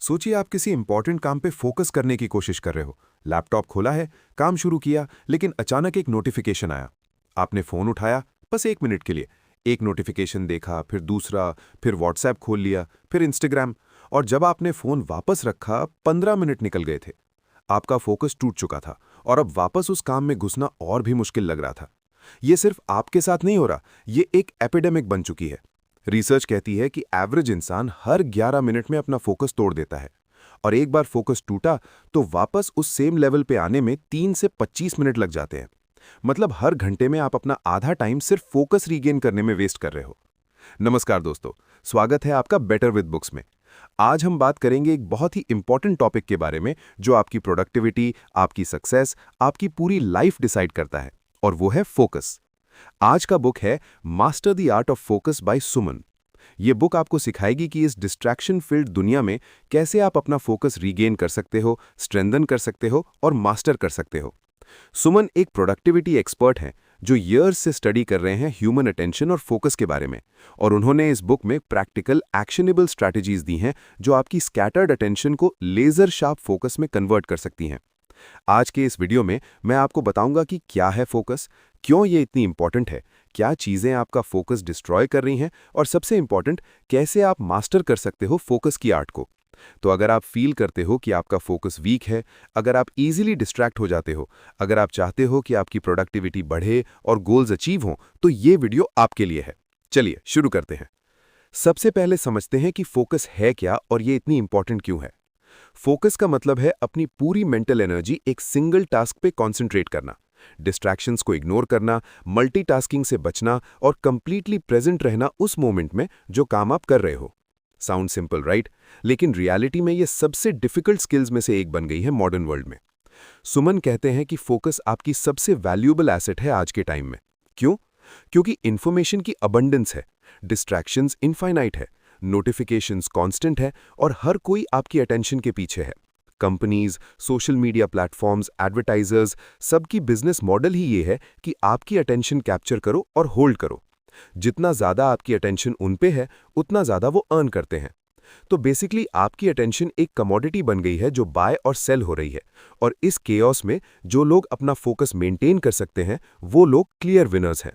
सोचिए आप किसी इंपॉर्टेंट काम पे फोकस करने की कोशिश कर रहे हो। लैपटॉप खोला है, काम शुरू किया, लेकिन अचानक एक नोटिफिकेशन आया। आपने फोन उठाया, बस 1 मिनट के लिए। एक नोटिफिकेशन देखा, फिर दूसरा, फिर व्हाट्सएप खोल लिया, फिर इंस्टाग्राम। और जब आपने फोन वापस रखा, 15 मिनट निकल गए थे। आपका फोकस टूट चुका था और अब वापस उस काम में घुसना और भी मुश्किल लग रहा था। ये सिर्फ आपके साथ नहीं हो रहा, ये एक एपिडेमिक बन चुकी है। रिसर्च कहती है कि एवरेज इंसान हर 11 मिनट में अपना फोकस तोड़ देता है। और एक बार फोकस टूटा तो वापस उस सेम लेवल पे आने में 3 से 25 मिनट लग जाते हैं। मतलब हर घंटे में आप अपना आधा टाइम सिर्फ फोकस रीगेन करने में वेस्ट कर रहे हो। नमस्कार दोस्तों, स्वागत है आपका बेटर विद बुक्स में। आज हम बात करेंगे एक बहुत ही इंपॉर्टेंट टॉपिक के बारे में जो आपकी प्रोडक्टिविटी, आपकी सक्सेस, आपकी पूरी लाइफ डिसाइड करता है, और वो है फोकस। आज का बुक है master the art of focus by Suman. ये बुक आपको सिखाएगी कि इस डिस्ट्रैक्शन फिल्ड दुनिया में कैसे आप अपना फोकस रीगेन कर सकते हो, स्ट्रेंथन कर सकते हो और मास्टर कर सकते हो। सुमन एक प्रोडक्टिविटी एक्सपर्ट हैं जो ईयर्स से स्टडी कर रहे हैं ह्यूमन अटेंशन और फोकस के बारे में, और उन्होंने इस बुक में प्रैक्टिकल एक्शनेबल स्ट्रैटेजीज दी हैं जो आपकी स्कैटर्ड अटेंशन को लेजर शार्प फोकस में कन्वर्ट कर सकती हैं। आज के इस वीडियो में मैं आपको बताऊंगा कि क्या है फोकस, क्यों ये इतनी इंपॉर्टेंट है, क्या चीज़ें आपका फोकस डिस्ट्रॉय कर रही हैं, और सबसे इंपॉर्टेंट, कैसे आप मास्टर कर सकते हो फोकस की आर्ट को। तो अगर आप फील करते हो कि आपका फोकस वीक है, अगर आप इजीली डिस्ट्रैक्ट हो जाते हो, अगर आप चाहते हो कि आपकी प्रोडक्टिविटी बढ़े और गोल्स अचीव हों, तो ये वीडियो आपके लिए है। चलिए शुरू करते हैं। सबसे पहले समझते हैं कि फोकस है क्या और ये इतनी इंपॉर्टेंट क्यों है। फोकस का मतलब है अपनी पूरी मेंटल एनर्जी एक सिंगल टास्क पे कॉन्सेंट्रेट करना, डिस्ट्रैक्शंस को इग्नोर करना, मल्टीटास्किंग से बचना और कंप्लीटली प्रेजेंट रहना उस मोमेंट में जो काम आप कर रहे हो। साउंड सिंपल राइट, लेकिन रियलिटी में ये सबसे डिफिकल्ट स्किल्स में से एक बन गई है मॉडर्न वर्ल्ड में। सुमन कहते हैं कि फोकस आपकी सबसे वैल्यूएबल एसेट है आज के टाइम में। क्यों? क्योंकि इंफॉर्मेशन की अबंडेंस है, डिस्ट्रैक्शंस इनफाइनाइट है, नोटिफिकेशंस कांस्टेंट है और हर कोई आपकी अटेंशन के पीछे है। Companies, social media platforms, advertisers, सबकी बिजनेस मॉडल ही ये है कि आपकी अटेंशन कैप्चर करो और होल्ड करो। जितना ज़्यादा आपकी अटेंशन उन पे है, उतना ज़्यादा वो अर्न करते हैं। तो बेसिकली आपकी अटेंशन एक कमोडिटी बन गई है जो बाय और सेल हो रही है, और इस केओस में जो लोग अपना फोकस मेंटेन कर सकते हैं वो लोग क्लियर विनर्स हैं।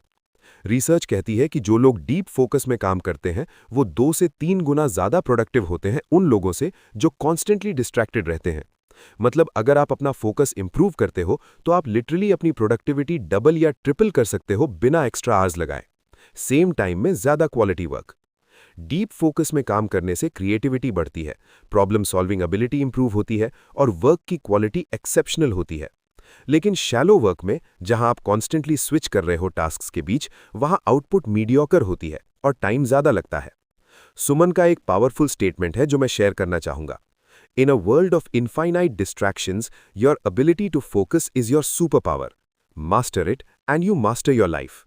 रिसर्च कहती है कि जो लोग डीप फोकस में काम करते हैं वो 2 से 3 गुना ज़्यादा प्रोडक्टिव होते हैं उन लोगों से जो कॉन्स्टेंटली डिस्ट्रैक्टेड रहते हैं। मतलब अगर आप अपना फोकस इंप्रूव करते हो तो आप लिटरली अपनी प्रोडक्टिविटी डबल या ट्रिपल कर सकते हो बिना एक्स्ट्रा आवर्स लगाए, सेम टाइम में ज़्यादा क्वालिटी वर्क। डीप फोकस में काम करने से क्रिएटिविटी बढ़ती है, प्रॉब्लम सॉल्विंग एबिलिटी इंप्रूव होती है और वर्क की क्वालिटी एक्सेप्शनल होती है। लेकिन शैलो वर्क में, जहां आप कॉन्स्टेंटली स्विच कर रहे हो टास्क्स के बीच, वहां आउटपुट मीडियोकर होती है और टाइम ज्यादा लगता है। सुमन का एक पावरफुल स्टेटमेंट है जो मैं शेयर करना चाहूंगा। In a world of infinite distractions, your ability to focus is your super power. Master it and you master your life.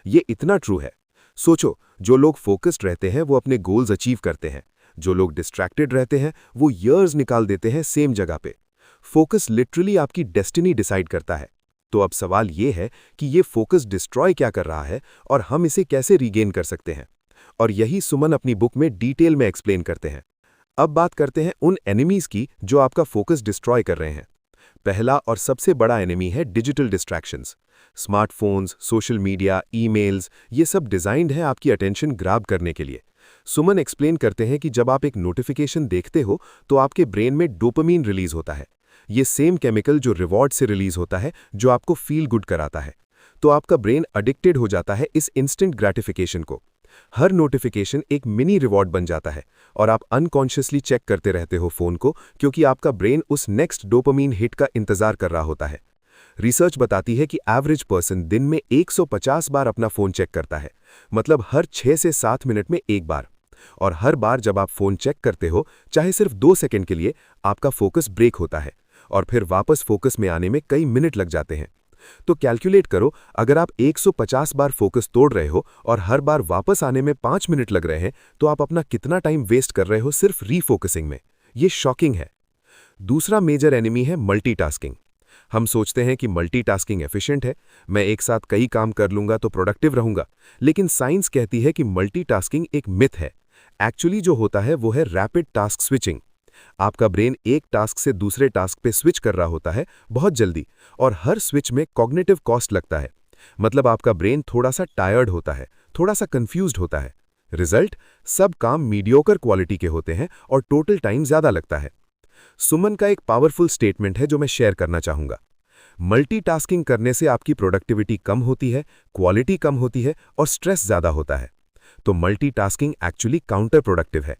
ये इतना ट्रू है। सोचो, जो लोग फोकस्ड रहते हैं वो अपने गोल्स अचीव करते हैं, जो लोग डिस्ट्रैक्टेड रहते हैं वो ईयर्स निकाल देते हैं सेम जगह पे। फोकस लिटरली आपकी डेस्टिनी डिसाइड करता है। तो अब सवाल ये है कि ये फोकस डिस्ट्रॉय क्या कर रहा है और हम इसे कैसे रीगेन कर सकते हैं, और यही सुमन अपनी बुक में डिटेल में एक्सप्लेन करते हैं। अब बात करते हैं उन एनिमीज की जो आपका फोकस डिस्ट्रॉय कर रहे हैं। पहला और सबसे बड़ा एनिमी है digital distractions. Smartphones, social media, emails, ये सब डिजाइंड है आपकी अटेंशन ग्रैब करने के लिए। सुमन एक्सप्लेन करते हैं कि जब आप एक नोटिफिकेशन देखते हो तो आपके ब्रेन में डोपामीन रिलीज होता है, ये सेम केमिकल जो रिवॉर्ड से रिलीज होता है, जो आपको फील गुड कराता है। तो आपका ब्रेन एडिक्टेड हो जाता है इस इंस्टेंट ग्रैटिफिकेशन को। हर नोटिफिकेशन एक मिनी रिवॉर्ड बन जाता है और आप अनकॉन्शियसली चेक करते रहते हो फोन को, क्योंकि आपका ब्रेन उस नेक्स्ट डोपामीन हिट का इंतजार कर रहा होता है। रिसर्च बताती है कि एवरेज पर्सन दिन में 150 बार अपना फोन चेक करता है, मतलब हर 6 से 7 मिनट में एक बार। और हर बार जब आप फोन चेक करते हो, चाहे सिर्फ 2 सेकंड के लिए, आपका फोकस ब्रेक होता है और फिर वापस फोकस में आने में कई मिनट लग जाते हैं। तो कैलकुलेट करो, अगर आप 150 बार फोकस तोड़ रहे हो और हर बार वापस आने में 5 मिनट लग रहे हैं, तो आप अपना कितना टाइम वेस्ट कर रहे हो सिर्फ रीफोकसिंग में। ये शॉकिंग है। दूसरा मेजर एनिमी है मल्टीटास्किंग। हम सोचते हैं कि मल्टीटास्किंग एफिशिएंट है, मैं एक साथ कई काम कर लूंगा तो प्रोडक्टिव रहूंगा, लेकिन साइंस कहती है कि मल्टीटास्किंग एक मिथ है। एक्चुअली जो होता है वो है रैपिड टास्क स्विचिंग। आपका ब्रेन एक टास्क से दूसरे टास्क पे स्विच कर रहा होता है बहुत जल्दी, और हर स्विच में कॉग्निटिव कॉस्ट लगता है। मतलब आपका ब्रेन थोड़ा सा टायर्ड होता है, थोड़ा सा कंफ्यूज्ड होता है। रिजल्ट, सब काम मीडियोकर क्वालिटी के होते हैं और टोटल टाइम ज्यादा लगता है। सुमन का एक पावरफुल स्टेटमेंट है जो मैं शेयर करना चाहूंगा। मल्टीटास्किंग करने से आपकी प्रोडक्टिविटी कम होती है, क्वालिटी कम होती है और स्ट्रेस ज्यादा होता है। तो मल्टीटास्किंग एक्चुअली काउंटर प्रोडक्टिव है।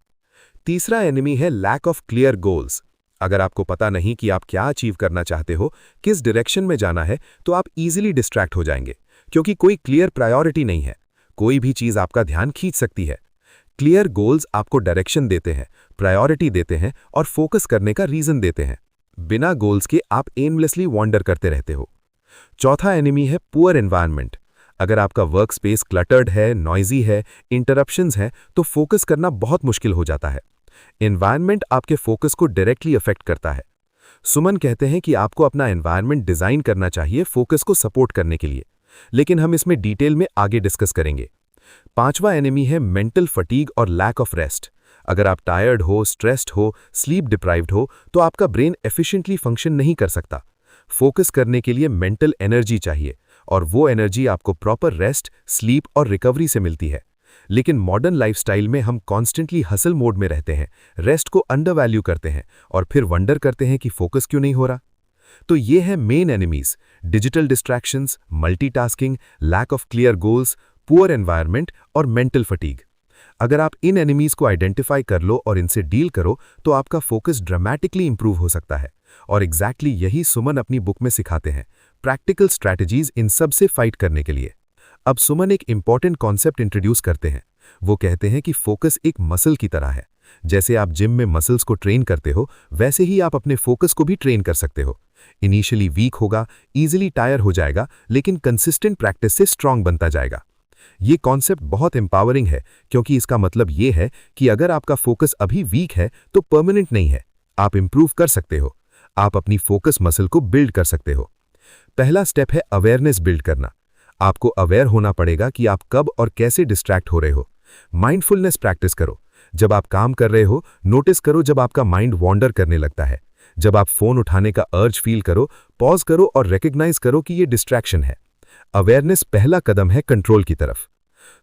तीसरा एनिमी है लैक ऑफ क्लियर गोल्स। अगर आपको पता नहीं कि आप क्या अचीव करना चाहते हो, किस डायरेक्शन में जाना है, तो आप इजीली डिस्ट्रैक्ट हो जाएंगे, क्योंकि कोई क्लियर प्रायोरिटी नहीं है। कोई भी चीज आपका ध्यान खींच सकती है। क्लियर गोल्स आपको डायरेक्शन देते हैं, प्रायोरिटी देते हैं और फोकस करने का रीजन देते हैं। बिना गोल्स के आप एमलेसली वॉन्डर करते रहते हो। चौथा एनिमी है पुअर एनवायरनमेंट। अगर आपका वर्क स्पेस क्लटर्ड है, नॉइजी है, इंटरप्शंस हैं, तो फोकस करना बहुत मुश्किल हो जाता है। एनवायरनमेंट आपके फोकस को डायरेक्टली अफेक्ट करता है। सुमन कहते हैं कि आपको अपना एनवायरनमेंट डिजाइन करना चाहिए फोकस को सपोर्ट करने के लिए, लेकिन हम इसमें डिटेल में आगे डिस्कस करेंगे। पांचवा एनिमी है मेंटल फटीग और लैक ऑफ रेस्ट। अगर आप टायर्ड हो, स्ट्रेस्ड हो, स्लीप डिप्राइव्ड हो, तो आपका ब्रेन एफिशिएंटली फंक्शन नहीं कर सकता। फोकस करने के लिए मेंटल एनर्जी चाहिए, और वो एनर्जी आपको प्रॉपर रेस्ट, स्लीप और रिकवरी से मिलती है। लेकिन मॉडर्न लाइफस्टाइल में हम कॉन्स्टेंटली हसल मोड में रहते हैं, रेस्ट को अंडरवैल्यू करते हैं और फिर वंडर करते हैं कि फोकस क्यों नहीं हो रहा। तो ये हैं main enemies: digital distractions, multitasking, lack of clear goals, poor environment और मेंटल फटीग। अगर आप इन एनिमीज को आइडेंटिफाई कर लो और इनसे डील करो, तो आपका फोकस ड्रामेटिकली इंप्रूव हो सकता है। और एग्जैक्टली यही सुमन अपनी बुक में सिखाते हैं, प्रैक्टिकल स्ट्रैटेजीज इन सब से फाइट करने के लिए। अब सुमन एक इंपॉर्टेंट कॉन्सेप्ट इंट्रोड्यूस करते हैं। वो कहते हैं कि फोकस एक मसल की तरह है। जैसे आप जिम में मसल्स को ट्रेन करते हो, वैसे ही आप अपने फोकस को भी ट्रेन कर सकते हो। इनिशियली वीक होगा, इजीली टायर हो जाएगा, लेकिन कंसिस्टेंट प्रैक्टिस से स्ट्रांग बनता जाएगा। ये कॉन्सेप्ट बहुत एम्पावरिंग है, क्योंकि इसका मतलब ये है कि अगर आपका फोकस अभी वीक है तो परमानेंट नहीं है। आप इंप्रूव कर सकते हो, आप अपनी फोकस मसल को बिल्ड कर सकते हो। पहला स्टेप है अवेयरनेस बिल्ड करना। आपको अवेयर होना पड़ेगा कि आप कब और कैसे डिस्ट्रैक्ट हो रहे हो। माइंडफुलनेस प्रैक्टिस करो। जब आप काम कर रहे हो, नोटिस करो जब आपका माइंड वॉन्डर करने लगता है। जब आप फोन उठाने का अर्ज फील करो, पॉज करो और रिकग्नाइज करो कि ये डिस्ट्रैक्शन है। अवेयरनेस पहला कदम है कंट्रोल की तरफ।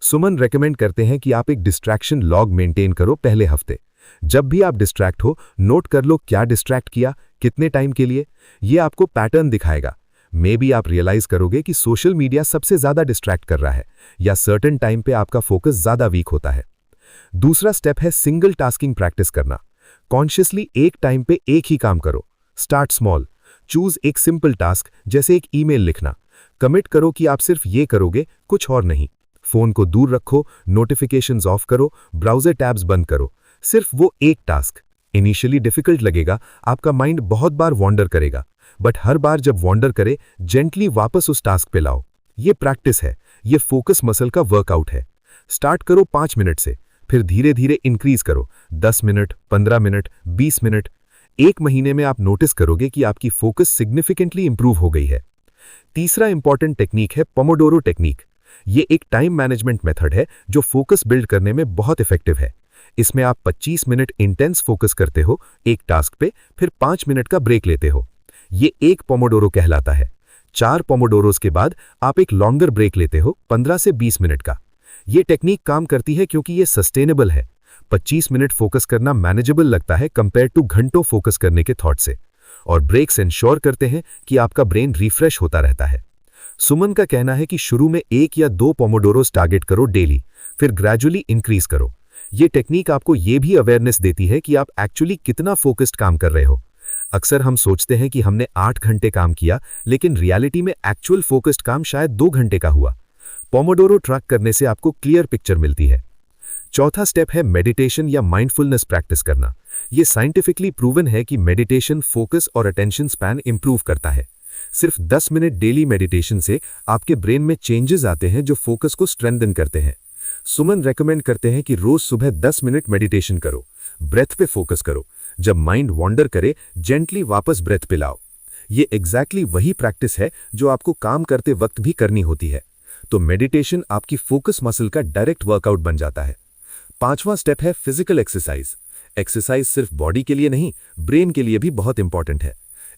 सुमन रेकमेंड करते हैं कि आप एक डिस्ट्रैक्शन लॉग मेंटेन करो पहले हफ्ते। जब भी आप डिस्ट्रैक्ट हो, नोट कर लो क्या डिस्ट्रैक्ट किया, कितने टाइम के लिए। ये आपको पैटर्न दिखाएगा। मे बी आप रियलाइज करोगे कि सोशल मीडिया सबसे ज्यादा डिस्ट्रैक्ट कर रहा है, या सर्टेन टाइम पे आपका फोकस ज्यादा वीक होता है। दूसरा स्टेप है सिंगल टास्किंग प्रैक्टिस करना। कॉन्शियसली एक टाइम पे एक ही काम करो। Start small. चूज एक सिंपल टास्क, जैसे एक ईमेल लिखना। कमिट करो कि आप सिर्फ ये करोगे, कुछ और नहीं। फोन को दूर रखो, नोटिफिकेशंस ऑफ करो, ब्राउजर टैब्स बंद करो। सिर्फ वो एक टास्क। इनिशियली डिफिकल्ट लगेगा, आपका माइंड बहुत बार वॉन्डर करेगा, बट हर बार जब वॉन्डर करे, जेंटली वापस उस टास्क पे लाओ। ये प्रैक्टिस है, ये फोकस मसल का वर्कआउट है। स्टार्ट करो 5 मिनट से, फिर धीरे धीरे इंक्रीज करो 10 मिनट, 15 मिनट, 20 मिनट। एक महीने में आप नोटिस करोगे कि आपकी फोकस सिग्निफिकेंटली इंप्रूव हो गई है। तीसरा इंपॉर्टेंट टेक्निक है पोमोडोरो टेक्निक। ये एक टाइम मैनेजमेंट मेथड है जो फोकस बिल्ड करने में बहुत इफेक्टिव है। इसमें आप 25 मिनट इंटेंस फोकस करते हो एक टास्क पे, फिर 5 मिनट का ब्रेक लेते हो। ये एक पोमोडोरो कहलाता है। 4 पोमोडोरोस के बाद आप एक लॉन्गर ब्रेक लेते हो 15 से 20 मिनट का। ये टेक्निक काम करती है क्योंकि ये सस्टेनेबल है। 25 मिनट फोकस करना मैनेजेबल लगता है कंपेयर टू घंटों फोकस करने के थॉट से, और ब्रेक्स इंश्योर करते हैं कि आपका ब्रेन रिफ्रेश होता रहता है। सुमन का कहना है कि शुरू में 1 या 2 पोमोडोरोस टारगेट करो डेली, फिर ग्रेजुअली इंक्रीज करो। ये टेक्निक आपको ये भी अवेयरनेस देती है कि आप एक्चुअली कितना फोकस्ड काम कर रहे हो। अक्सर हम सोचते हैं कि हमने 8 घंटे काम किया, लेकिन रियलिटी में एक्चुअल फोकस्ड काम शायद 2 घंटे का हुआ। पोमोडोरो ट्रैक करने से आपको क्लियर पिक्चर मिलती है। चौथा स्टेप है मेडिटेशन या माइंडफुलनेस प्रैक्टिस करना। ये साइंटिफिकली प्रूवन है कि मेडिटेशन फोकस और अटेंशन स्पैन इंप्रूव करता है। सिर्फ 10 मिनट डेली मेडिटेशन से आपके ब्रेन में चेंजेस आते हैं जो फोकस को स्ट्रेंथन करते हैं। सुमन रेकमेंड करते हैं कि रोज सुबह 10 मिनट मेडिटेशन करो, ब्रेथ पे फोकस करो। जब माइंड वॉन्डर करे, जेंटली वापस ब्रेथ पे लाओ। ये एग्जैक्टली वही प्रैक्टिस है जो आपको काम करते वक्त भी करनी होती है। तो मेडिटेशन आपकी फोकस मसल का डायरेक्ट वर्कआउट बन जाता है। 5वां स्टेप है फिजिकल एक्सरसाइज। एक्सरसाइज सिर्फ बॉडी के लिए नहीं, ब्रेन के लिए भी बहुत इंपॉर्टेंट है।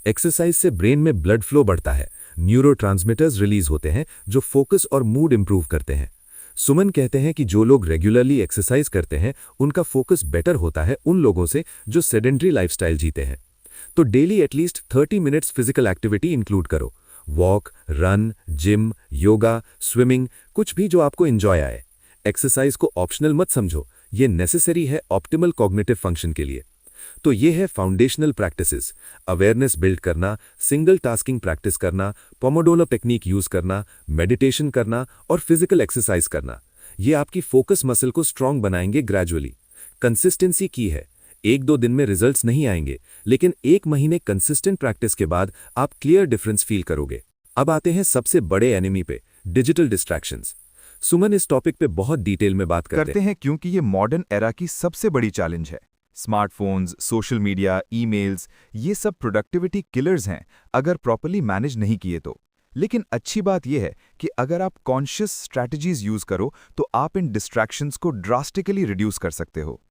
एक्सरसाइज से ब्रेन में ब्लड फ्लो बढ़ता है, न्यूरोट्रांसमीटर्स रिलीज होते हैं जो फोकस और मूड इंप्रूव करते हैं। सुमन कहते हैं कि जो लोग रेगुलरली एक्सरसाइज करते हैं उनका फोकस बेटर होता है उन लोगों से जो सेडेंट्री लाइफस्टाइल जीते हैं। तो daily at least 30 minutes physical activity include करो। Walk, run, gym, yoga, swimming, कुछ भी जो आपको एंजॉय आए। एक्सरसाइज को ऑप्शनल मत समझो, ये नेसेसरी है ऑप्टिमल कॉग्निटिव फंक्शन के लिए। तो ये है फाउंडेशनल प्रैक्टिसेस, अवेयरनेस बिल्ड करना, सिंगल टास्किंग प्रैक्टिस करना, पोमोडोरो टेक्निक यूज करना, मेडिटेशन करना और फिजिकल एक्सरसाइज करना। ये आपकी फोकस मसल को स्ट्रांग बनाएंगे ग्रेजुअली। कंसिस्टेंसी की है, 1-2 दिन में रिजल्ट्स नहीं आएंगे, लेकिन 1 महीने कंसिस्टेंट प्रैक्टिस के बाद आप क्लियर डिफरेंस फील करोगे। अब आते हैं सबसे बड़े एनिमी पे, डिजिटल डिस्ट्रैक्शंस। सुमन इस टॉपिक पे बहुत डिटेल में बात करते हैं क्योंकि ये मॉडर्न एरा की सबसे बड़ी चैलेंज है। स्मार्टफोन्स, सोशल मीडिया, ईमेल्स, ये सब प्रोडक्टिविटी किलर्स हैं अगर प्रॉपर्ली मैनेज नहीं किए तो। लेकिन अच्छी बात यह है कि अगर आप कॉन्शियस स्ट्रैटेजीज यूज करो तो आप इन डिस्ट्रैक्शंस को ड्रास्टिकली रिड्यूस कर सकते हो।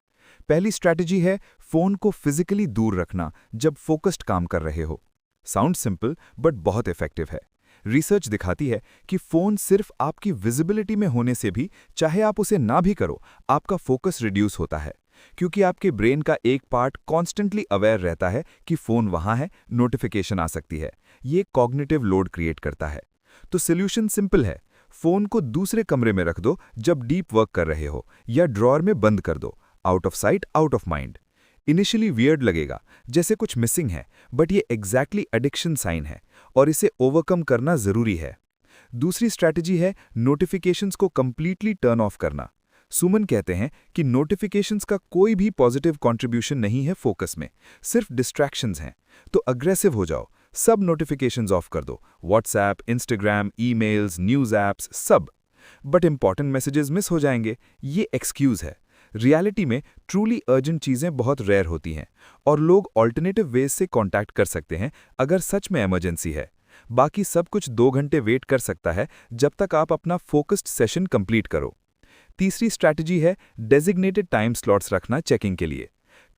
पहली स्ट्रैटेजी है फोन को फिजिकली दूर रखना जब फोकस्ड काम कर रहे हो। साउंड सिंपल बट बहुत इफेक्टिव है। रिसर्च दिखाती है कि फोन सिर्फ आपकी विजिबिलिटी में होने से भी, चाहे आप उसे ना भी करो, आपका फोकस रिड्यूस होता है, क्योंकि आपके ब्रेन का एक पार्ट कॉन्स्टेंटली अवेयर रहता है कि फोन वहां है, नोटिफिकेशन आ सकती है। ये कॉग्निटिव लोड क्रिएट करता है। तो सोल्यूशन सिंपल है, फोन को दूसरे कमरे में रख दो जब डीप वर्क कर रहे हो, या ड्रॉअर में बंद कर दो। Out of site, out of mind. Initially weird लगेगा, जैसे कुछ मिसिंग है, बट ये एग्जैक्टली एडिक्शन साइन है और इसे ओवरकम करना जरूरी है। दूसरी स्ट्रैटेजी है नोटिफिकेशंस को कंप्लीटली टर्न ऑफ करना। सुमन कहते हैं कि नोटिफिकेशंस का कोई भी पॉजिटिव कंट्रीब्यूशन नहीं है फोकस में, सिर्फ डिस्ट्रैक्शंस हैं। तो अग्रेसिव हो जाओ, सब नोटिफिकेशंस ऑफ कर दो, WhatsApp, Instagram, emails, news apps, सब। बट इंपॉर्टेंट मैसेजेस मिस हो जाएंगे, ये एक्सक्यूज है। रियलिटी में ट्रूली अर्जेंट चीज़ें बहुत रेयर होती हैं और लोग ऑल्टरनेटिव वेज से कॉन्टैक्ट कर सकते हैं अगर सच में इमरजेंसी है। बाकी सब कुछ 2 घंटे वेट कर सकता है जब तक आप अपना फोकस्ड सेशन कंप्लीट करो। तीसरी स्ट्रैटेजी है डेजिग्नेटेड टाइम स्लॉट्स रखना चेकिंग के लिए।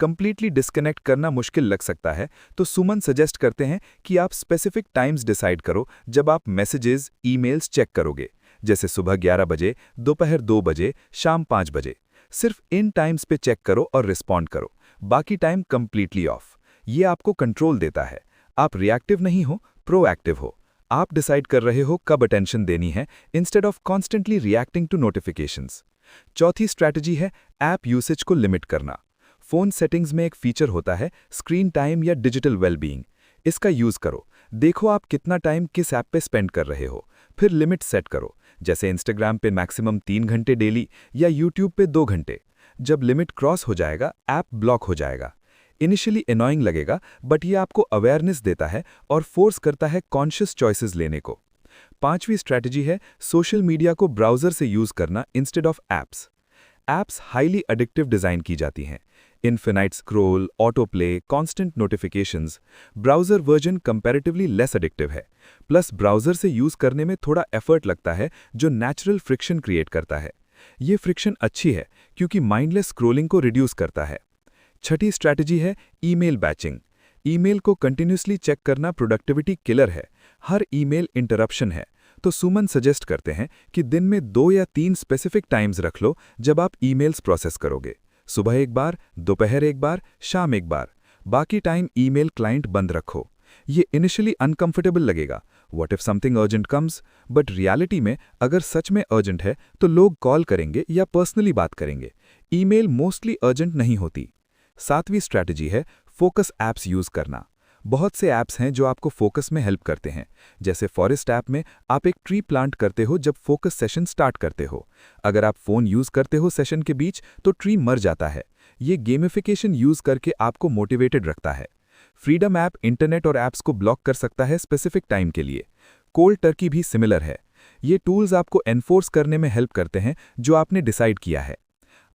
कंप्लीटली डिस्कनेक्ट करना मुश्किल लग सकता है, तो सुमन सजेस्ट करते हैं कि आप स्पेसिफिक टाइम्स डिसाइड करो जब आप मैसेजेस, ईमेल्स चेक करोगे, जैसे सुबह 11 बजे, दोपहर 2 बजे, शाम 5 बजे। सिर्फ इन टाइम्स पे चेक करो और रिस्पॉन्ड करो, बाकी टाइम कंप्लीटली ऑफ। ये आपको कंट्रोल देता है। आप रिएक्टिव नहीं हो, प्रोएक्टिव हो। आप डिसाइड कर रहे हो कब अटेंशन देनी है, instead of constantly reacting to notifications. चौथी स्ट्रैटेजी है ऐप यूसेज को लिमिट करना। फोन सेटिंग्स में एक फीचर होता है स्क्रीन टाइम या डिजिटल वेलबीइंग। इसका यूज करो, देखो आप कितना टाइम किस ऐप पे स्पेंड कर रहे हो, फिर लिमिट सेट करो, जैसे इंस्टाग्राम पे मैक्सिमम 3 घंटे डेली या यूट्यूब पे 2 घंटे। जब लिमिट क्रॉस हो जाएगा, ऐप ब्लॉक हो जाएगा। इनिशियली एनॉइंग लगेगा, बट ये आपको अवेयरनेस देता है और फोर्स करता है कॉन्शियस चॉइसेस लेने को। पांचवी स्ट्रैटेजी है सोशल मीडिया को ब्राउजर से यूज करना instead of apps. Apps highly addictive design की जाती हैं। Infinite scroll, auto play, constant notifications. Browser version comparatively less addictive है, प्लस ब्राउजर से यूज करने में थोड़ा एफर्ट लगता है जो नेचुरल फ्रिक्शन क्रिएट करता है। ये फ्रिक्शन अच्छी है क्योंकि माइंडलेस स्क्रोलिंग को रिड्यूस करता है। छठी स्ट्रैटेजी है ईमेल बैचिंग। ईमेल को कंटिन्यूसली चेक करना प्रोडक्टिविटी किलर है। हर ईमेल इंटरप्शन है, तो सुमन सजेस्ट करते हैं कि दिन में 2 या 3 स्पेसिफिक टाइम्स रख लो जब आप ईमेल्स प्रोसेस करोगे। सुबह एक बार, दोपहर एक बार, शाम एक बार। बाकी टाइम ईमेल क्लाइंट बंद रखो। ये इनिशियली अनकंफर्टेबल लगेगा, what if something urgent comes, but reality में अगर सच में अर्जेंट है तो लोग कॉल करेंगे या पर्सनली बात करेंगे। ईमेल मोस्टली अर्जेंट नहीं होती। 7वीं स्ट्रैटेजी है फोकस ऐप्स यूज करना। बहुत से ऐप्स हैं जो आपको फोकस में हेल्प करते हैं, जैसे फॉरेस्ट ऐप में आप एक ट्री प्लांट करते हो जब फोकस सेशन स्टार्ट करते हो। अगर आप फोन यूज करते हो सेशन के बीच तो ट्री मर जाता है। ये गेमिफिकेशन यूज करके आपको मोटिवेटेड रखता है। फ्रीडम ऐप इंटरनेट और ऐप्स को ब्लॉक कर सकता है स्पेसिफिक टाइम के लिए। कोल्ड टर्की भी सिमिलर है। ये टूल्स आपको एनफोर्स करने में हेल्प करते हैं जो आपने डिसाइड किया है।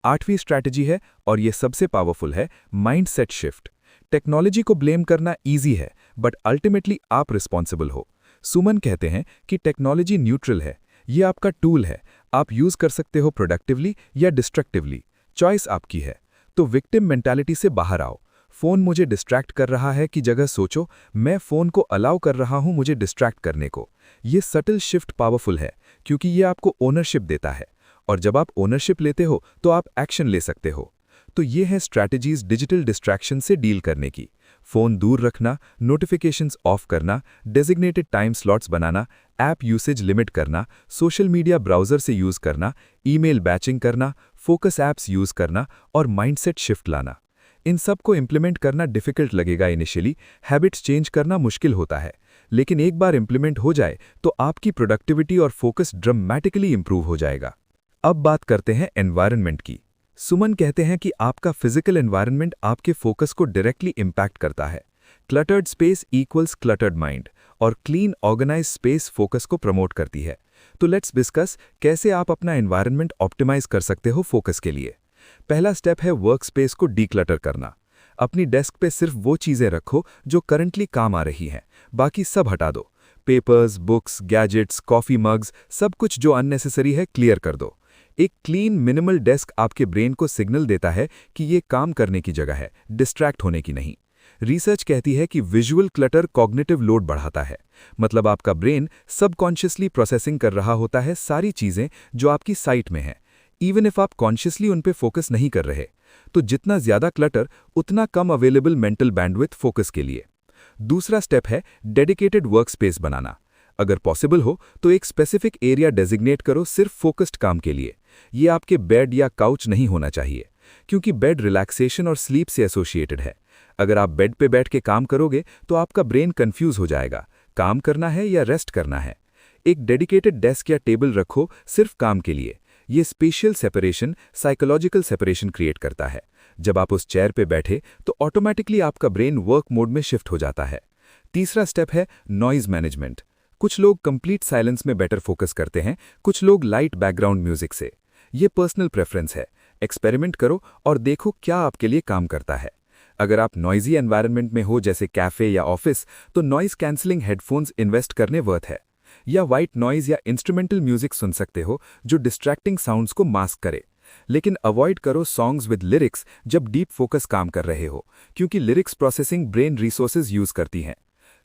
8वीं स्ट्रैटेजी है, और ये सबसे पावरफुल है, माइंडसेट शिफ्ट। टेक्नोलॉजी को ब्लेम करना इजी है, बट अल्टीमेटली आप रिस्पॉन्सिबल हो। सुमन कहते हैं कि टेक्नोलॉजी न्यूट्रल है, ये आपका टूल है, आप यूज कर सकते हो प्रोडक्टिवली या डिस्ट्रक्टिवली, चॉइस आपकी है। तो विक्टिम मेंटालिटी से बाहर आओ। फ़ोन मुझे डिस्ट्रैक्ट कर रहा है की जगह सोचो, मैं फ़ोन को अलाउ कर रहा हूं मुझे डिस्ट्रैक्ट करने को। ये सटल शिफ्ट पावरफुल है क्योंकि ये आपको ओनरशिप देता है, और जब आप ओनरशिप लेते हो तो आप एक्शन ले सकते हो। तो ये है स्ट्रैटेजीज डिजिटल डिस्ट्रैक्शन से डील करने की। फ़ोन दूर रखना, नोटिफिकेशंस ऑफ करना, डेजिग्नेटेड टाइम स्लॉट्स बनाना, ऐप यूसेज लिमिट करना, सोशल मीडिया ब्राउज़र से यूज़ करना, ईमेल बैचिंग करना, फोकस ऐप्स यूज़ करना और माइंडसेट शिफ्ट लाना। इन सब को इम्प्लीमेंट करना डिफ़िकल्ट लगेगा इनिशियली, हैबिट्स चेंज करना मुश्किल होता है, लेकिन एक बार इम्प्लीमेंट हो जाए तो आपकी प्रोडक्टिविटी और फोकस ड्रामेटिकली इंप्रूव हो जाएगा। अब बात करते हैं एनवायरनमेंट की। सुमन कहते हैं कि आपका फिजिकल एनवायरनमेंट आपके फोकस को डायरेक्टली इम्पैक्ट करता है। Cluttered space equals cluttered mind, और क्लीन ऑर्गेनाइज स्पेस फोकस को प्रमोट करती है। तो लेट्स डिस्कस कैसे आप अपना एनवायरनमेंट ऑप्टिमाइज कर सकते हो फोकस के लिए। पहला स्टेप है वर्क स्पेस को डीक्लटर करना। अपनी डेस्क पे सिर्फ वो चीज़ें रखो जो करंटली काम आ रही हैं, बाकी सब हटा दो। Papers, books, gadgets, coffee mugs, सब कुछ जो अननेसेसरी है क्लियर कर दो। एक क्लीन मिनिमल डेस्क आपके ब्रेन को सिग्नल देता है कि ये काम करने की जगह है, डिस्ट्रैक्ट होने की नहीं। रिसर्च कहती है कि विजुअल क्लटर कॉग्निटिव लोड बढ़ाता है, मतलब आपका ब्रेन सबकॉन्शियसली प्रोसेसिंग कर रहा होता है सारी चीज़ें जो आपकी साइट में हैं, इवन इफ आप कॉन्शियसली उन पे फोकस नहीं कर रहे। तो जितना ज़्यादा क्लटर उतना कम अवेलेबल मेंटल बैंडविड्थ फोकस के लिए। दूसरा स्टेप है डेडिकेटेड वर्क स्पेस बनाना। अगर पॉसिबल हो तो एक स्पेसिफिक एरिया डेजिग्नेट करो सिर्फ फोकस्ड काम के लिए। ये आपके बेड या काउच नहीं होना चाहिए, क्योंकि बेड रिलैक्सेशन और स्लीप से एसोसिएटेड है। अगर आप बेड पे बैठ के काम करोगे तो आपका ब्रेन कंफ्यूज हो जाएगा, काम करना है या रेस्ट करना है। एक डेडिकेटेड डेस्क या टेबल रखो सिर्फ काम के लिए। ये spatial separation psychological separation create करता है। जब आप उस चेयर पे बैठे तो ऑटोमेटिकली आपका ब्रेन वर्क मोड में शिफ्ट हो जाता है। तीसरा स्टेप है नॉइज मैनेजमेंट। कुछ लोग कंप्लीट साइलेंस में बेटर फोकस करते हैं, कुछ लोग लाइट बैकग्राउंड म्यूजिक से। ये पर्सनल प्रेफरेंस है, एक्सपेरिमेंट करो और देखो क्या आपके लिए काम करता है। अगर आप नॉइजी एनवायरनमेंट में हो जैसे कैफे या ऑफिस, तो नॉइज कैंसलिंग हेडफोन्स इन्वेस्ट करने वर्थ है। या वाइट नॉइज या इंस्ट्रूमेंटल म्यूजिक सुन सकते हो जो डिस्ट्रैक्टिंग साउंड्स को मास्क करे। लेकिन अवॉइड करो सॉन्ग्स विद लिरिक्स जब डीप फोकस काम कर रहे हो, क्योंकि lyrics processing brain resources use करती हैं।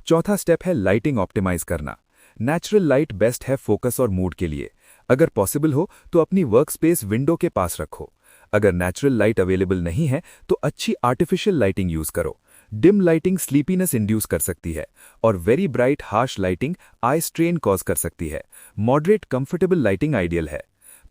चौथा स्टेप है लाइटिंग ऑप्टिमाइज करना। नेचुरल लाइट बेस्ट है फोकस और मूड के लिए। अगर पॉसिबल हो तो अपनी वर्क स्पेस विंडो के पास रखो। अगर नेचुरल लाइट अवेलेबल नहीं है तो अच्छी आर्टिफिशियल लाइटिंग यूज करो। डिम लाइटिंग स्लीपीनेस इंड्यूस कर सकती है, और very bright harsh lighting eye strain cause कर सकती है। मॉडरेट कंफर्टेबल लाइटिंग आइडियल है।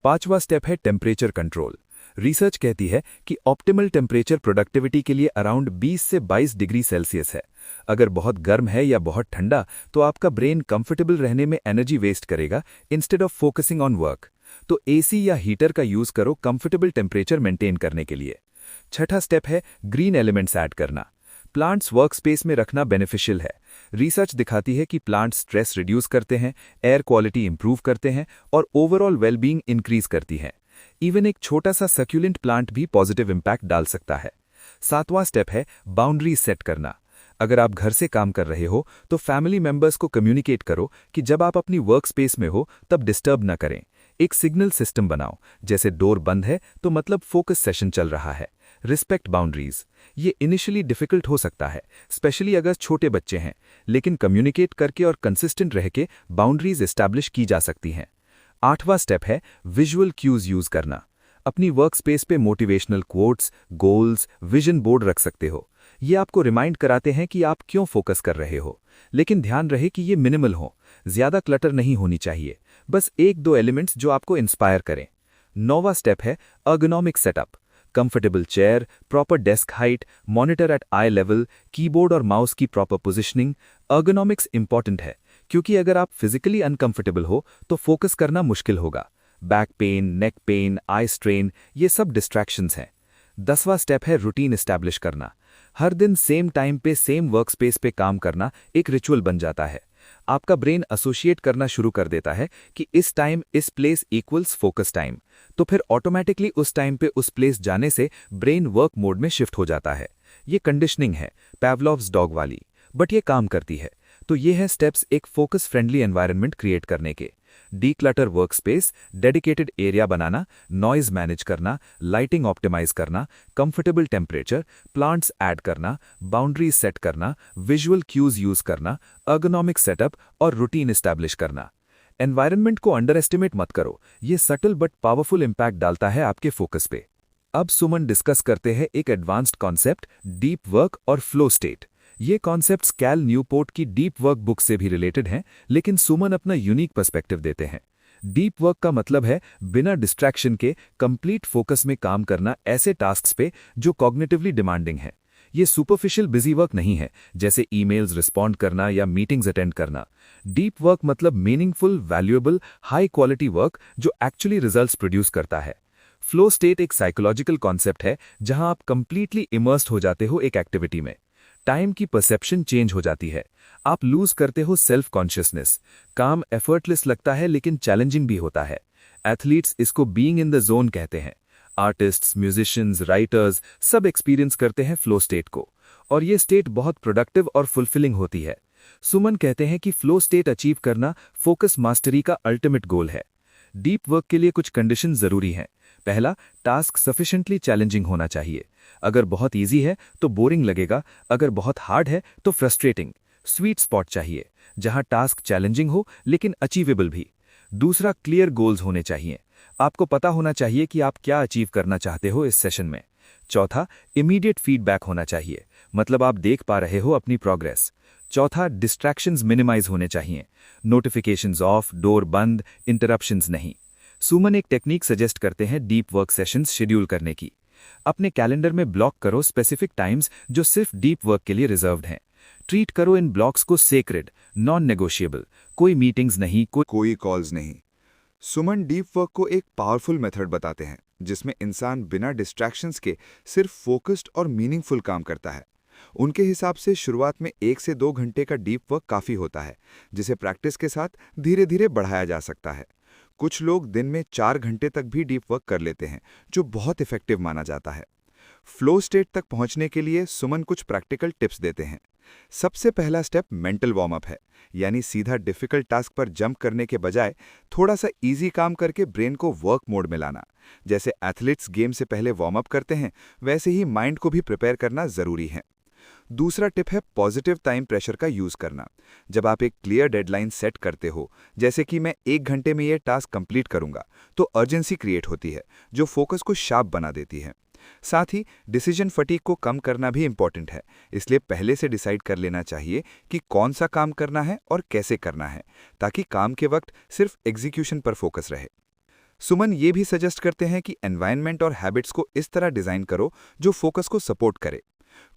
पांचवा स्टेप है टेम्परेचर कंट्रोल। रिसर्च कहती है कि ऑप्टिमल टेम्परेचर प्रोडक्टिविटी के लिए अराउंड 20 से 22 डिग्री सेल्सियस है। अगर बहुत गर्म है या बहुत ठंडा तो आपका ब्रेन कंफर्टेबल रहने में एनर्जी वेस्ट करेगा instead of focusing on work. तो एसी या हीटर का यूज करो कंफर्टेबल टेम्परेचर मेंटेन करने के लिए। छठा स्टेप है ग्रीन एलिमेंट्स ऐड करना। प्लांट्स वर्क स्पेस में रखना बेनिफिशियल है। रिसर्च दिखाती है कि प्लांट्स स्ट्रेस रिड्यूस करते हैं, एयर क्वालिटी इंप्रूव करते हैं और ओवरऑल वेलबींग इंक्रीज करती हैं। इवन एक छोटा सा सक्यूलेंट प्लांट भी पॉजिटिव इंपैक्ट डाल सकता है। सातवां स्टेप है बाउंड्री सेट करना। अगर आप घर से काम कर रहे हो तो फैमिली मेंबर्स को कम्युनिकेट करो कि जब आप अपनी वर्क स्पेस में हो तब डिस्टर्ब न करें। एक सिग्नल सिस्टम बनाओ, जैसे डोर बंद है तो मतलब फोकस सेशन चल रहा है। Respect boundaries. ये इनिशियली डिफिकल्ट हो सकता है, स्पेशली अगर छोटे बच्चे हैं, लेकिन कम्युनिकेट करके और कंसिस्टेंट रह के बाउंड्रीज एस्टैब्लिश की जा सकती हैं। आठवां स्टेप है विजुअल क्यूज यूज करना। अपनी वर्क स्पेस पे motivational quotes, goals, vision board रख सकते हो। ये आपको रिमाइंड कराते हैं कि आप क्यों फोकस कर रहे हो, लेकिन ध्यान रहे कि ये मिनिमल हो, ज्यादा क्लटर नहीं होनी चाहिए, बस एक दो एलिमेंट्स जो आपको इंस्पायर करें। नौवां स्टेप है ergonomic setup. Comfortable chair, proper desk height, monitor at eye level, keyboard और माउस की प्रॉपर पोजिशनिंग। अर्गोनॉमिक्स इंपॉर्टेंट है, क्योंकि अगर आप फिजिकली अनकंफर्टेबल हो तो फोकस करना मुश्किल होगा। Back pain, neck pain, eye strain, ये सब डिस्ट्रैक्शंस हैं। 10वां स्टेप है रूटीन एस्टैब्लिश करना। हर दिन सेम टाइम पे सेम वर्क स्पेस पे काम करना एक रिचुअल बन जाता है। आपका ब्रेन एसोसिएट करना शुरू कर देता है कि इस टाइम इस प्लेस इक्वल्स फोकस टाइम, तो फिर ऑटोमेटिकली उस टाइम पे उस प्लेस जाने से ब्रेन वर्क मोड में शिफ्ट हो जाता है। ये कंडीशनिंग है, पैवलोव्स डॉग वाली, बट ये काम करती है। तो ये है स्टेप्स एक फोकस फ्रेंडली एनवायरनमेंट क्रिएट करने के। डीक्लटर वर्कस्पेस, डेडिकेटेड एरिया बनाना, नॉइज मैनेज करना, लाइटिंग ऑप्टिमाइज करना, कंफर्टेबल टेम्परेचर, प्लांट्स ऐड करना, बाउंड्रीज सेट करना, विजुअल क्यूज यूज करना, अर्गोनॉमिक सेटअप और रूटीन एस्टैब्लिश करना। एनवायरनमेंट को अंडर एस्टिमेट मत करो, ये सटल बट पावरफुल इंपैक्ट डालता है आपके फोकस पे। अब सुमन डिस्कस करते हैं एक एडवांस्ड कॉन्सेप्ट, डीप वर्क और फ्लो स्टेट। ये कॉन्सेप्ट्स कैल न्यूपोर्ट की डीप वर्क बुक से भी रिलेटेड हैं, लेकिन सुमन अपना यूनिक पर्सपेक्टिव देते हैं। डीप वर्क का मतलब है बिना डिस्ट्रैक्शन के कंप्लीट फोकस में काम करना ऐसे टास्क्स पे जो कॉग्निटिवली डिमांडिंग है। ये सुपरफिशियल बिजी वर्क नहीं है, जैसे ईमेल्स रिस्पॉन्ड करना या मीटिंग्स अटेंड करना। डीप वर्क मतलब meaningful, valuable, high quality work जो एक्चुअली रिजल्ट्स प्रोड्यूस करता है। फ्लो स्टेट एक साइकोलॉजिकल कॉन्सेप्ट है जहां आप कंप्लीटली इमर्स्ड हो जाते हो एक एक्टिविटी में। टाइम की परसेप्शन चेंज हो जाती है, आप लूज करते हो सेल्फ कॉन्शियसनेस। काम एफर्टलेस लगता है लेकिन चैलेंजिंग भी होता है। एथलीट्स इसको बीइंग इन द जोन कहते हैं। आर्टिस्ट्स, म्यूजिशियंस, राइटर्स सब एक्सपीरियंस करते हैं फ्लो स्टेट को, और ये स्टेट बहुत प्रोडक्टिव और फुलफिलिंग होती है। सुमन कहते हैं कि फ्लो स्टेट अचीव करना फोकस मास्टरी का अल्टीमेट गोल है। डीप वर्क के लिए कुछ कंडीशन जरूरी हैं। पहला, टास्क सफिशिएंटली चैलेंजिंग होना चाहिए। अगर बहुत इजी है तो बोरिंग लगेगा, अगर बहुत हार्ड है तो फ्रस्ट्रेटिंग। स्वीट स्पॉट चाहिए जहां टास्क चैलेंजिंग हो लेकिन अचीवेबल भी। दूसरा, क्लियर गोल्स होने चाहिए, आपको पता होना चाहिए कि आप क्या अचीव करना चाहते हो इस सेशन में। चौथा, इमीडिएट फीडबैक होना चाहिए, मतलब आप देख पा रहे हो अपनी प्रोग्रेस। चौथा, डिस्ट्रैक्शंस मिनिमाइज होने चाहिए, नोटिफिकेशंस ऑफ, डोर बंद, इंटरप्शंस नहीं। सुमन एक टेक्निक सजेस्ट करते हैं डीप वर्क सेशंस शेड्यूल करने की। अपने कैलेंडर में ब्लॉक करो स्पेसिफिक टाइम्स जो सिर्फ डीप वर्क के लिए रिजर्व्ड हैं। ट्रीट करो इन ब्लॉक्स को सेक्रेड, नॉन नेगोशिएबल। कोई मीटिंग्स नहीं, कोई कॉल्स नहीं। सुमन डीप वर्क को एक पावरफुल मेथड बताते हैं जिसमें इंसान बिना डिस्ट्रैक्शंस के सिर्फ फोकस्ड और मीनिंगफुल काम करता है। उनके हिसाब से शुरुआत में 1 से 2 घंटे का डीप वर्क काफ़ी होता है, जिसे प्रैक्टिस के साथ धीरे धीरे बढ़ाया जा सकता है। कुछ लोग दिन में 4 घंटे तक भी डीप वर्क कर लेते हैं, जो बहुत इफेक्टिव माना जाता है। फ्लो स्टेट तक पहुंचने के लिए सुमन कुछ प्रैक्टिकल टिप्स देते हैं। सबसे पहला स्टेप मेंटल वार्म अप है, यानी सीधा डिफिकल्ट टास्क पर जंप करने के बजाय थोड़ा सा इजी काम करके ब्रेन को वर्क मोड में लाना। जैसे एथलीट्स गेम से पहले वार्म अप करते हैं, वैसे ही माइंड को भी प्रिपेयर करना जरूरी है। दूसरा टिप है पॉजिटिव टाइम प्रेशर का यूज करना। जब आप एक क्लियर डेडलाइन सेट करते हो, जैसे कि मैं 1 घंटे में ये टास्क कंप्लीट करूंगा, तो अर्जेंसी क्रिएट होती है जो फोकस को शार्प बना देती है। साथ ही डिसीजन फटीग को कम करना भी इंपॉर्टेंट है, इसलिए पहले से डिसाइड कर लेना चाहिए कि कौन सा काम करना है और कैसे करना है, ताकि काम के वक्त सिर्फ एग्जीक्यूशन पर फोकस रहे। सुमन ये भी सजेस्ट करते हैं कि एनवायरनमेंट और हैबिट्स को इस तरह डिजाइन करो जो फोकस को सपोर्ट करे।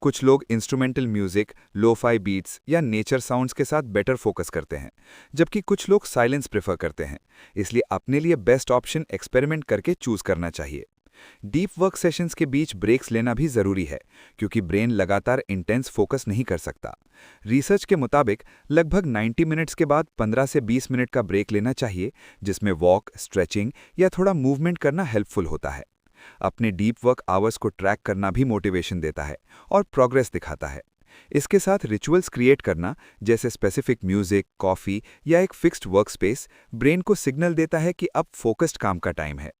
कुछ लोग इंस्ट्रूमेंटल म्यूजिक, लो-फाई बीट्स या नेचर साउंड्स के साथ बेटर फोकस करते हैं, जबकि कुछ लोग साइलेंस प्रेफर करते हैं। इसलिए अपने लिए बेस्ट ऑप्शन एक्सपेरिमेंट करके चूज करना चाहिए। डीप वर्क सेशंस के बीच ब्रेक्स लेना भी जरूरी है, क्योंकि ब्रेन लगातार इंटेंस फोकस नहीं कर सकता। रिसर्च के मुताबिक लगभग 90 मिनट्स के बाद 15 से 20 मिनट का ब्रेक लेना चाहिए, जिसमें वॉक, स्ट्रेचिंग या थोड़ा मूवमेंट करना हेल्पफुल होता है। अपने डीप वर्क आवर्स को ट्रैक करना भी मोटिवेशन देता है और प्रोग्रेस दिखाता है। इसके साथ रिचुअल्स क्रिएट करना, जैसे स्पेसिफिक म्यूजिक, कॉफी या एक फिक्स्ड वर्क स्पेस, ब्रेन को सिग्नल देता है कि अब फोकस्ड काम का टाइम है।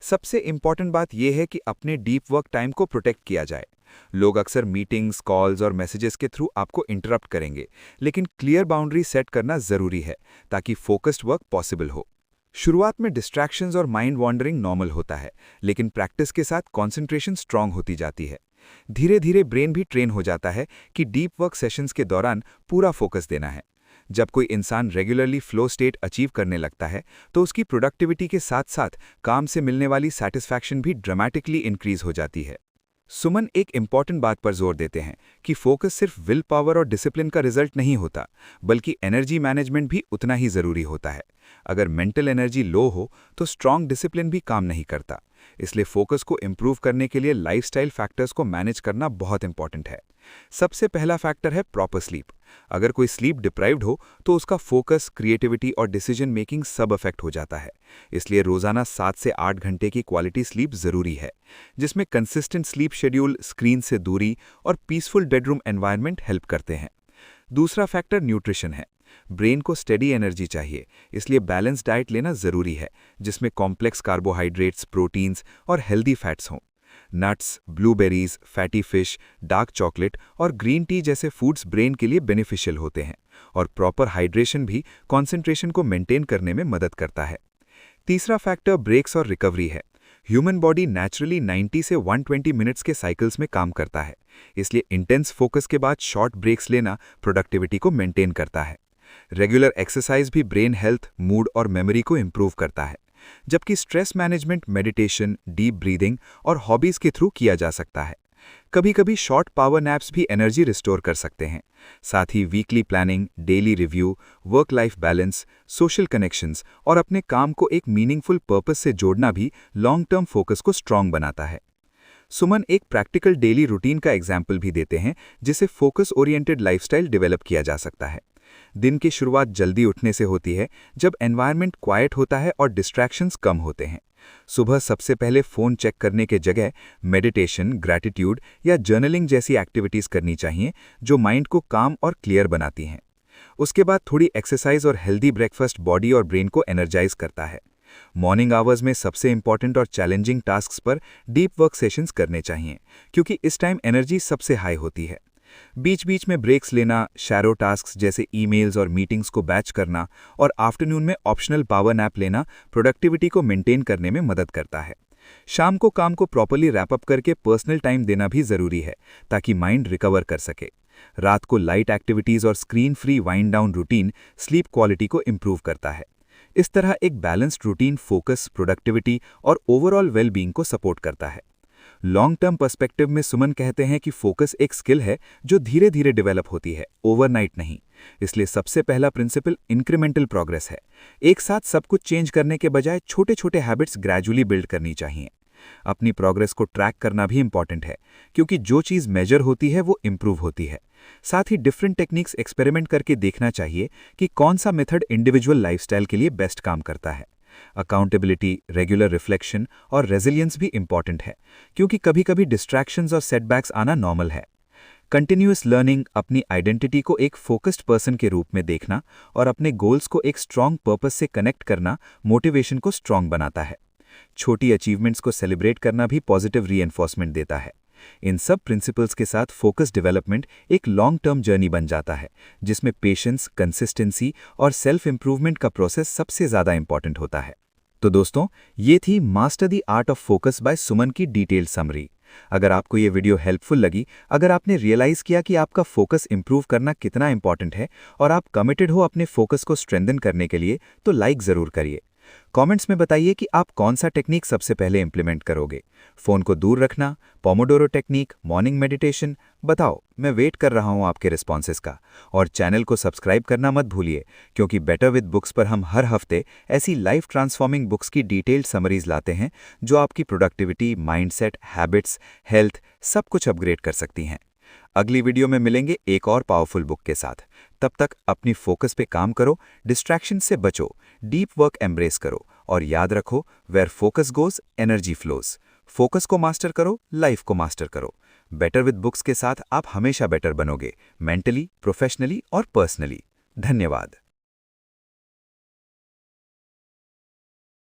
सबसे इंपॉर्टेंट बात यह है कि अपने डीप वर्क टाइम को प्रोटेक्ट किया जाए। लोग अक्सर मीटिंग्स, कॉल्स और मैसेजेस के थ्रू आपको इंटरप्ट करेंगे, लेकिन क्लियर बाउंड्री सेट करना जरूरी है ताकि फोकस्ड वर्क पॉसिबल हो। शुरुआत में डिस्ट्रैक्शंस और माइंड वॉन्डरिंग नॉर्मल होता है, लेकिन प्रैक्टिस के साथ कॉन्सेंट्रेशन स्ट्रांग होती जाती है। धीरे धीरे ब्रेन भी ट्रेन हो जाता है कि डीप वर्क सेशंस के दौरान पूरा फोकस देना है। जब कोई इंसान रेगुलरली फ्लो स्टेट अचीव करने लगता है, तो उसकी प्रोडक्टिविटी के साथ साथ काम से मिलने वाली सैटिस्फैक्शन भी ड्रामेटिकली इंक्रीज हो जाती है। सुमन एक इंपॉर्टेंट बात पर जोर देते हैं कि फोकस सिर्फ विल पावर और डिसिप्लिन का रिजल्ट नहीं होता, बल्कि एनर्जी मैनेजमेंट भी उतना ही जरूरी होता है। अगर मेंटल एनर्जी लो हो तो स्ट्रांग डिसिप्लिन भी काम नहीं करता। इसलिए फोकस को इंप्रूव करने के लिए लाइफस्टाइल फैक्टर्स को मैनेज करना बहुत इंपॉर्टेंट है। सबसे पहला फैक्टर है प्रॉपर स्लीप। अगर कोई स्लीप डिप्राइव्ड हो तो उसका फोकस, क्रिएटिविटी और डिसीजन मेकिंग सब अफेक्ट हो जाता है। इसलिए रोजाना 7 से 8 घंटे की क्वालिटी स्लीप जरूरी है, जिसमें कंसिस्टेंट स्लीप शेड्यूल, स्क्रीन से दूरी और पीसफुल बेडरूम एनवायरनमेंट हेल्प करते हैं। दूसरा फैक्टर न्यूट्रिशन है। ब्रेन को स्टेडी एनर्जी चाहिए, इसलिए बैलेंस डाइट लेना ज़रूरी है, जिसमें कॉम्प्लेक्स कार्बोहाइड्रेट्स, प्रोटीन्स और हेल्दी फैट्स हों। Nuts, blueberries, fatty fish, dark chocolate और ग्रीन टी जैसे फूड्स ब्रेन के लिए बेनिफिशियल होते हैं, और प्रॉपर हाइड्रेशन भी कॉन्सेंट्रेशन को मेंटेन करने में मदद करता है। तीसरा फैक्टर ब्रेक्स और रिकवरी है। ह्यूमन बॉडी नेचुरली 90 से 120 मिनट्स के साइकिल्स में काम करता है, इसलिए इंटेंस फोकस के बाद शॉर्ट ब्रेक्स लेना प्रोडक्टिविटी को मेंटेन करता है। रेगुलर एक्सरसाइज भी ब्रेन हेल्थ, मूड और मेमोरी को इम्प्रूव करता है, जबकि stress management meditation, deep breathing और हॉबीज के थ्रू किया जा सकता है। कभी कभी शॉर्ट पावर नैप्स भी एनर्जी रिस्टोर कर सकते हैं। साथ ही weekly planning, daily review, work life balance, social connections और अपने काम को एक मीनिंगफुल पर्पस से जोड़ना भी लॉन्ग टर्म फोकस को स्ट्रॉन्ग बनाता है। सुमन एक प्रैक्टिकल डेली रूटीन का एग्जाम्पल भी देते हैं, जिसे फोकस ओरिएंटेड लाइफस्टाइल डेवलप किया जा सकता है। दिन की शुरुआत जल्दी उठने से होती है, जब एनवायरनमेंट क्वाइट होता है और डिस्ट्रैक्शंस कम होते हैं। सुबह सबसे पहले फ़ोन चेक करने के जगह मेडिटेशन, ग्रैटिट्यूड या जर्नलिंग जैसी एक्टिविटीज़ करनी चाहिए, जो माइंड को काम और क्लियर बनाती हैं। उसके बाद थोड़ी एक्सरसाइज और हेल्दी ब्रेकफास्ट बॉडी और ब्रेन को एनर्जाइज करता है। मॉर्निंग आवर्स में सबसे इंपॉर्टेंट और चैलेंजिंग टास्क्स पर डीप वर्क सेशंस करने चाहिए, क्योंकि इस टाइम एनर्जी सबसे हाई होती है। बीच बीच में ब्रेक्स लेना, शैरो टास्क्स जैसे ईमेल्स और मीटिंग्स को बैच करना और आफ्टरनून में ऑप्शनल पावर नैप लेना प्रोडक्टिविटी को मेंटेन करने में मदद करता है। शाम को काम को प्रॉपर्ली रैप अप करके पर्सनल टाइम देना भी ज़रूरी है, ताकि माइंड रिकवर कर सके। रात को लाइट एक्टिविटीज़ और screen free wind down routine sleep quality को इम्प्रूव करता है। इस तरह एक बैलेंस्ड रूटीन फोकस, प्रोडक्टिविटी और ओवरऑल वेलबींग को सपोर्ट करता है। लॉन्ग टर्म पर्सपेक्टिव में सुमन कहते हैं कि फोकस एक स्किल है जो धीरे धीरे डेवलप होती है, ओवरनाइट नहीं। इसलिए सबसे पहला प्रिंसिपल इंक्रीमेंटल प्रोग्रेस है। एक साथ सब कुछ चेंज करने के बजाय छोटे छोटे हैबिट्स ग्रेजुअली बिल्ड करनी चाहिए। अपनी प्रोग्रेस को ट्रैक करना भी इंपॉर्टेंट है, क्योंकि जो चीज़ मेजर होती है वो इम्प्रूव होती है। साथ ही डिफरेंट टेक्निक्स एक्सपेरिमेंट करके देखना चाहिए कि कौन सा मेथड इंडिविजुअल लाइफस्टाइल के लिए बेस्ट काम करता है। अकाउंटेबिलिटी, रेगुलर रिफ्लेक्शन और रेजिलियंस भी इंपॉर्टेंट है, क्योंकि कभी कभी डिस्ट्रैक्शंस और सेटबैक्स आना नॉर्मल है। कंटिन्यूअस लर्निंग, अपनी आइडेंटिटी को एक फोकस्ड पर्सन के रूप में देखना और अपने गोल्स को एक स्ट्रॉन्ग पर्पस से कनेक्ट करना मोटिवेशन को स्ट्रॉन्ग बनाता है। छोटी अचीवमेंट्स को सेलिब्रेट करना भी पॉजिटिव रीएनफोर्समेंट देता है। इन सब प्रिंसिपल्स के साथ फोकस डेवलपमेंट एक लॉन्ग टर्म जर्नी बन जाता है, जिसमें पेशेंस, कंसिस्टेंसी और सेल्फ इंप्रूवमेंट का प्रोसेस सबसे ज़्यादा इंपॉर्टेंट होता है। तो दोस्तों, ये थी master the art of focus by Suman की डिटेल्ड समरी। अगर आपको ये वीडियो हेल्पफुल लगी, अगर आपने रियलाइज़ किया कि आपका फोकस इंप्रूव करना कितना इंपॉर्टेंट है और आप कमिटेड हो अपने फोकस को स्ट्रेंथन करने के लिए, तो लाइक ज़रूर करिए। कमेंट्स में बताइए कि आप कौन सा टेक्निक सबसे पहले इंप्लीमेंट करोगे। फ़ोन को दूर रखना, पोमोडोरो टेक्निक, मॉर्निंग मेडिटेशन, बताओ, मैं वेट कर रहा हूँ आपके रिस्पॉन्सेस का। और चैनल को सब्सक्राइब करना मत भूलिए, क्योंकि बेटर विद बुक्स पर हम हर हफ्ते ऐसी लाइफ ट्रांसफॉर्मिंग बुक्स की डिटेल्ड समरीज लाते हैं, जो आपकी प्रोडक्टिविटी, माइंडसेट, हैबिट्स, हेल्थ सब कुछ अपग्रेड कर सकती हैं। अगली वीडियो में मिलेंगे एक और पावरफुल बुक के साथ। तब तक अपनी फोकस पे काम करो, डिस्ट्रैक्शन से बचो, डीप वर्क एम्ब्रेस करो और याद रखो, where focus goes energy flows. Focus को मास्टर करो, लाइफ को मास्टर करो। बेटर विद बुक्स के साथ आप हमेशा बेटर बनोगे, मेंटली, प्रोफेशनली और पर्सनली। धन्यवाद।